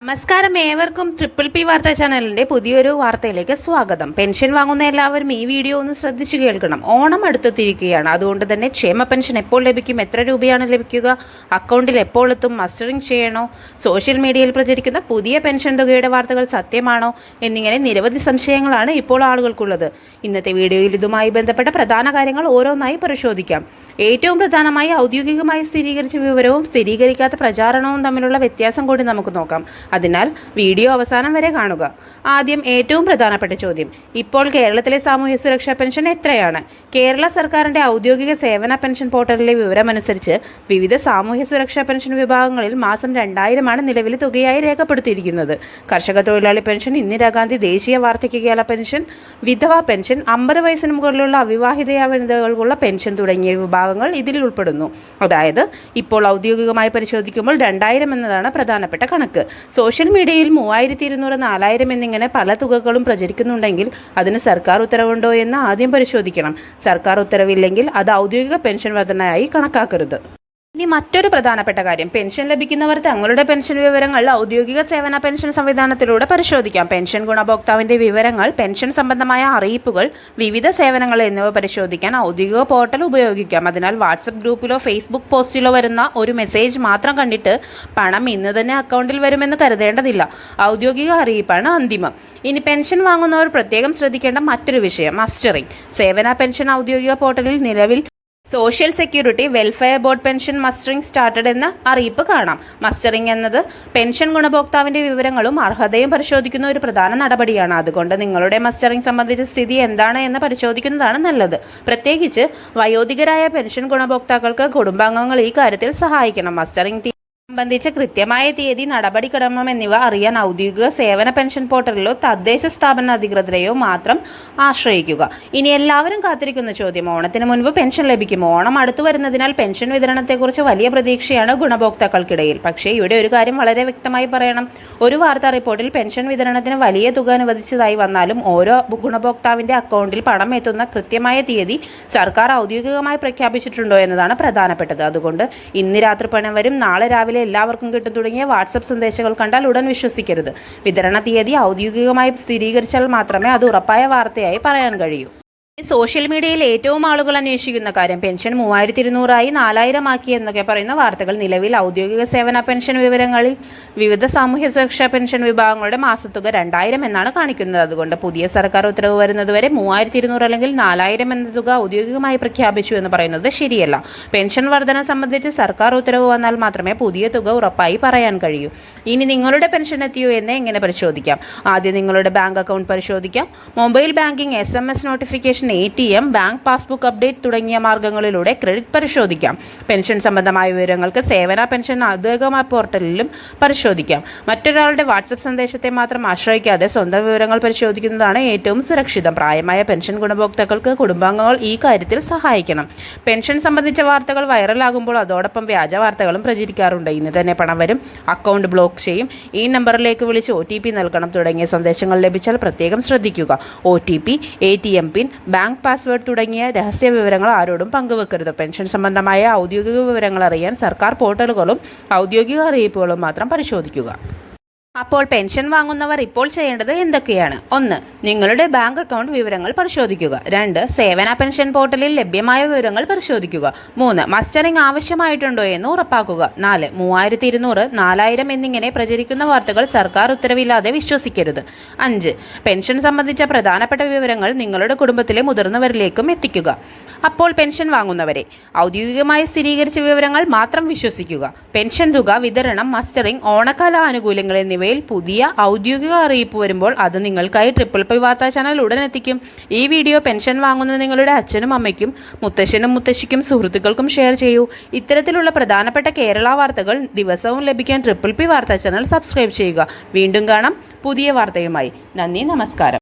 നമസ്കാരം, ഏവർക്കും triple P വാർത്താ ചാനലിന്റെ പുതിയൊരു വാർത്തയിലേക്ക് സ്വാഗതം. പെൻഷൻ വാങ്ങുന്ന എല്ലാവരും ഈ വീഡിയോ ഒന്ന് ശ്രദ്ധിച്ചു കേൾക്കണം. ഓണം അടുത്തെത്തിയിരിക്കുകയാണ്. അതുകൊണ്ട് തന്നെ ക്ഷേമ പെൻഷൻ എപ്പോൾ ലഭിക്കും, എത്ര രൂപയാണ് ലഭിക്കുക, അക്കൗണ്ടിൽ എപ്പോൾ എത്തും, മസ്റ്ററിംഗ് ചെയ്യണോ, സോഷ്യൽ മീഡിയയിൽ പ്രചരിക്കുന്ന പുതിയ പെൻഷൻ തുകയുടെ വാർത്തകൾ സത്യമാണോ എന്നിങ്ങനെ നിരവധി സംശയങ്ങളാണ് ഇപ്പോൾ ആളുകൾക്കുള്ളത്. ഇന്നത്തെ വീഡിയോയിൽ ഇതുമായി ബന്ധപ്പെട്ട പ്രധാന കാര്യങ്ങൾ ഓരോന്നായി പരിശോധിക്കാം. ഏറ്റവും പ്രധാനമായി ഔദ്യോഗികമായി സ്ഥിരീകരിച്ച വിവരവും സ്ഥിരീകരിക്കാത്ത പ്രചാരണവും തമ്മിലുള്ള വ്യത്യാസം കൂടി നമുക്ക് നോക്കാം. അതിനാൽ വീഡിയോ അവസാനം വരെ കാണുക. ആദ്യം ഏറ്റവും പ്രധാനപ്പെട്ട ചോദ്യം, ഇപ്പോൾ കേരളത്തിലെ സാമൂഹ്യ സുരക്ഷാ പെൻഷൻ എത്രയാണ്? കേരള സർക്കാരിന്റെ ഔദ്യോഗിക സേവന പെൻഷൻ പോർട്ടലിലെ വിവരമനുസരിച്ച് വിവിധ സാമൂഹ്യ സുരക്ഷാ പെൻഷൻ വിഭാഗങ്ങളിൽ മാസം 2000 നിലവിൽ തുകയായി രേഖപ്പെടുത്തിയിരിക്കുന്നത്. കർഷക തൊഴിലാളി പെൻഷൻ, ഇന്ദിരാഗാന്ധി ദേശീയ വാർദ്ധക്യകാല പെൻഷൻ, വിധവ പെൻഷൻ, 50 വയസ്സിന് മുകളിലുള്ള അവിവാഹിത വനിതകൾക്കുള്ള പെൻഷൻ തുടങ്ങിയ വിഭാഗങ്ങൾ ഇതിൽ ഉൾപ്പെടുന്നു. അതായത് ഇപ്പോൾ ഔദ്യോഗികമായി പരിശോധിക്കുമ്പോൾ 2000 എന്നതാണ് പ്രധാനപ്പെട്ട കണക്ക്. സോഷ്യൽ മീഡിയയിൽ 3200, 4000 എന്നിങ്ങനെ പല തുകകളും പ്രചരിക്കുന്നുണ്ടെങ്കിൽ അതിന് സർക്കാർ ഉത്തരവുണ്ടോ എന്ന് ആദ്യം പരിശോധിക്കണം. സർക്കാർ ഉത്തരവില്ലെങ്കിൽ അത് ഔദ്യോഗിക പെൻഷൻ വർധനയായി കണക്കാക്കരുത്. ഇനി മറ്റൊരു പ്രധാനപ്പെട്ട കാര്യം, പെൻഷൻ ലഭിക്കുന്നവർ തങ്ങളുടെ പെൻഷൻ വിവരങ്ങൾ ഔദ്യോഗിക സേവന പെൻഷൻ സംവിധാനത്തിലൂടെ പരിശോധിക്കാം. പെൻഷൻ ഗുണഭോക്താവിന്റെ വിവരങ്ങൾ, പെൻഷൻ സംബന്ധമായ അറിയിപ്പുകൾ, വിവിധ സേവനങ്ങൾ എന്നിവ പരിശോധിക്കാൻ ഔദ്യോഗിക പോർട്ടൽ ഉപയോഗിക്കാം. അതിനാൽ വാട്സപ്പ് ഗ്രൂപ്പിലോ ഫേസ്ബുക്ക് പോസ്റ്റിലോ വരുന്ന ഒരു മെസ്സേജ് മാത്രം കണ്ടിട്ട് പണം ഇന്ന് തന്നെ അക്കൗണ്ടിൽ വരുമെന്ന് കരുതേണ്ടതില്ല. ഔദ്യോഗിക അറിയിപ്പാണ് അന്തിമം. ഇനി പെൻഷൻ വാങ്ങുന്നവർ പ്രത്യേകം ശ്രദ്ധിക്കേണ്ട മറ്റൊരു വിഷയം, മസ്റ്ററിംഗ്. സേവന പെൻഷൻ ഔദ്യോഗിക പോർട്ടലിൽ നിലവിൽ social security welfare board pension mustering started എന്ന അറിയിപ്പ് കാണാം. മസ്റ്ററിംഗ് എന്നത് പെൻഷൻ ഗുണഭോക്താവിന്റെ വിവരങ്ങളും അർഹതയും പരിശോധിക്കുന്ന ഒരു പ്രധാന നടപടിയാണ്. അതുകൊണ്ട് നിങ്ങളുടെ മസ്റ്ററിംഗ് സംബന്ധിച്ച സ്ഥിതി എന്താണ് എന്ന് പരിശോധിക്കുന്നതാണ് നല്ലത്. പ്രത്യേകിച്ച് വയോധികരായ പെൻഷൻ ഗുണഭോക്താക്കൾക്ക് കുടുംബാംഗങ്ങൾ ഈ കാര്യത്തിൽ സഹായിക്കണം. മസ്റ്ററിംഗ് സംബന്ധിച്ച കൃത്യമായ തീയതി, നടപടിക്രമം എന്നിവ അറിയാൻ ഔദ്യോഗിക സേവന പെൻഷൻ പോർട്ടലിലോ തദ്ദേശ സ്ഥാപന അധികൃതരെയോ മാത്രം ആശ്രയിക്കുക. ഇനി എല്ലാവരും കാത്തിരിക്കുന്ന ചോദ്യം, ഓണത്തിന് മുൻപ് പെൻഷൻ ലഭിക്കുമോ? ഓണം അടുത്തു വരുന്നതിനാൽ പെൻഷൻ വിതരണത്തെക്കുറിച്ച് വലിയ പ്രതീക്ഷയാണ് ഗുണഭോക്താക്കൾക്കിടയിൽ. പക്ഷേ ഇവിടെ ഒരു കാര്യം വളരെ വ്യക്തമായി പറയണം. ഒരു വാർത്താ റിപ്പോർട്ടിൽ പെൻഷൻ വിതരണത്തിന് വലിയ തുക അനുവദിച്ചതായി വന്നാലും ഓരോ ഗുണഭോക്താവിന്റെ അക്കൗണ്ടിൽ പണം എത്തുന്ന കൃത്യമായ തീയതി സർക്കാർ ഔദ്യോഗികമായി പ്രഖ്യാപിച്ചിട്ടുണ്ടോ എന്നതാണ് പ്രധാനപ്പെട്ടത്. അതുകൊണ്ട് ഇന്ന് രാത്രി പണം വരും, നാളെ രാവിലെ എല്ലാവർക്കും കിട്ടും തുടങ്ങിയ വാട്സപ്പ് സന്ദേശങ്ങൾ കണ്ടാൽ ഉടൻ വിശ്വസിക്കരുത്. വിതരണ തീയതി ഔദ്യോഗികമായി സ്ഥിരീകരിച്ചാൽ മാത്രമേ അത് ഉറപ്പായ വാർത്തയായി പറയാൻ കഴിയൂ. സോഷ്യൽ മീഡിയയിൽ ഏറ്റവും ആളുകൾ അന്വേഷിക്കുന്ന കാര്യം, പെൻഷൻ 3200 4000 ആക്കി എന്നൊക്കെ പറയുന്ന വാർത്തകൾ. നിലവിൽ ഔദ്യോഗിക സേവന പെൻഷൻ വിവരങ്ങളിൽ വിവിധ സാമൂഹ്യ സുരക്ഷാ പെൻഷൻ വിഭാഗങ്ങളുടെ മാസത്തുക 2000 എന്നാണ് കാണിക്കുന്നത്. അതുകൊണ്ട് പുതിയ സർക്കാർ ഉത്തരവ് വരുന്നതുവരെ 3200 അല്ലെങ്കിൽ 4000 എന്ന തുക ഔദ്യോഗികമായി പ്രഖ്യാപിച്ചു എന്ന് പറയുന്നത് ശരിയല്ല. പെൻഷൻ വർധന സംബന്ധിച്ച് സർക്കാർ ഉത്തരവ് വന്നാൽ മാത്രമേ പുതിയ തുക ഉറപ്പായി പറയാൻ കഴിയൂ. ഇനി നിങ്ങളുടെ പെൻഷൻ എത്തിയോ എന്ന് എങ്ങനെ പരിശോധിക്കാം? ആദ്യം നിങ്ങളുടെ ബാങ്ക് അക്കൗണ്ട് പരിശോധിക്കാം. Mobile banking, SMS notification, ATM, bank passbook update തുടങ്ങിയ മാർഗങ്ങളിലൂടെ ക്രെഡിറ്റ് പരിശോധിക്കാം. പെൻഷൻ സംബന്ധമായ വിവരങ്ങൾക്ക് സേവന പെൻഷൻ ഔദ്യോഗിക പോർട്ടലിലും പരിശോധിക്കാം. മറ്റൊരാളുടെ വാട്സപ്പ് സന്ദേശത്തെ മാത്രം ആശ്രയിക്കാതെ സ്വന്തം വിവരങ്ങൾ പരിശോധിക്കുന്നതാണ് ഏറ്റവും സുരക്ഷിതം. പ്രായമായ പെൻഷൻ ഗുണഭോക്താക്കൾക്ക് കുടുംബാംഗങ്ങൾ ഈ കാര്യത്തിൽ സഹായിക്കണം. പെൻഷൻ സംബന്ധിച്ച വാർത്തകൾ വൈറലാകുമ്പോൾ അതോടൊപ്പം വ്യാജ വാർത്തകളും പ്രചരിക്കാറുണ്ട്. ഇന്ന് തന്നെ പണം വരും, അക്കൗണ്ട് ബ്ലോക്ക് ചെയ്യും, ഈ നമ്പറിലേക്ക് വിളിച്ച് OTP നൽകണം തുടങ്ങിയ സന്ദേശങ്ങൾ ലഭിച്ചാൽ പ്രത്യേകം ശ്രദ്ധിക്കുക. OTP, ATM പിൻ, ബാങ്ക് പാസ്വേഡ് തുടങ്ങിയ രഹസ്യ വിവരങ്ങൾ ആരോടും പങ്കുവെക്കരുത്. പെൻഷൻ സംബന്ധമായ ഔദ്യോഗിക വിവരങ്ങൾ അറിയാൻ സർക്കാർ പോർട്ടലുകളും ഔദ്യോഗിക അറിയിപ്പുകളും മാത്രം പരിശോധിക്കുക. അപ്പോൾ പെൻഷൻ വാങ്ങുന്നവർ ഇപ്പോൾ ചെയ്യേണ്ടത് എന്തൊക്കെയാണ്? 1. നിങ്ങളുടെ ബാങ്ക് അക്കൗണ്ട് വിവരങ്ങൾ പരിശോധിക്കുക. 2. സേവന പെൻഷൻ പോർട്ടലിൽ ലഭ്യമായ വിവരങ്ങൾ പരിശോധിക്കുക. 3. മസ്റ്ററിംഗ് ആവശ്യമായിട്ടുണ്ടോ എന്ന് ഉറപ്പാക്കുക. 4. 3200, 4000 എന്നിങ്ങനെ പ്രചരിക്കുന്ന വാർത്തകൾ സർക്കാർ ഉത്തരവില്ലാതെ വിശ്വസിക്കരുത്. 5. പെൻഷൻ സംബന്ധിച്ച പ്രധാനപ്പെട്ട വിവരങ്ങൾ നിങ്ങളുടെ കുടുംബത്തിലെ മുതിർന്നവരിലേക്കും എത്തിക്കുക. അപ്പോൾ പെൻഷൻ വാങ്ങുന്നവരെ, ഔദ്യോഗികമായി സ്ഥിരീകരിച്ച വിവരങ്ങൾ മാത്രം വിശ്വസിക്കുക. പെൻഷൻ തുക, വിതരണം, മസ്റ്ററിംഗ്, ഓണക്കാല ആനുകൂല്യങ്ങൾ എന്നിവയിൽ പുതിയ ഔദ്യോഗിക അറിയിപ്പ് വരുമ്പോൾ അത് നിങ്ങൾക്കായി ട്രിപ്പിൾ പി വാർത്താ ചാനൽ ഉടൻ എത്തിക്കും. ഈ വീഡിയോ പെൻഷൻ വാങ്ങുന്ന നിങ്ങളുടെ അച്ഛനും അമ്മയ്ക്കും, മുത്തശ്ശനും മുത്തശ്ശിക്കും, സുഹൃത്തുക്കൾക്കും ഷെയർ ചെയ്യൂ. ഇത്തരത്തിലുള്ള പ്രധാനപ്പെട്ട കേരള വാർത്തകൾ ദിവസവും ലഭിക്കാൻ ട്രിപ്പിൾ പി വാർത്താ ചാനൽ സബ്സ്ക്രൈബ് ചെയ്യുക. വീണ്ടും കാണാം പുതിയ വാർത്തയുമായി. നന്ദി, നമസ്കാരം.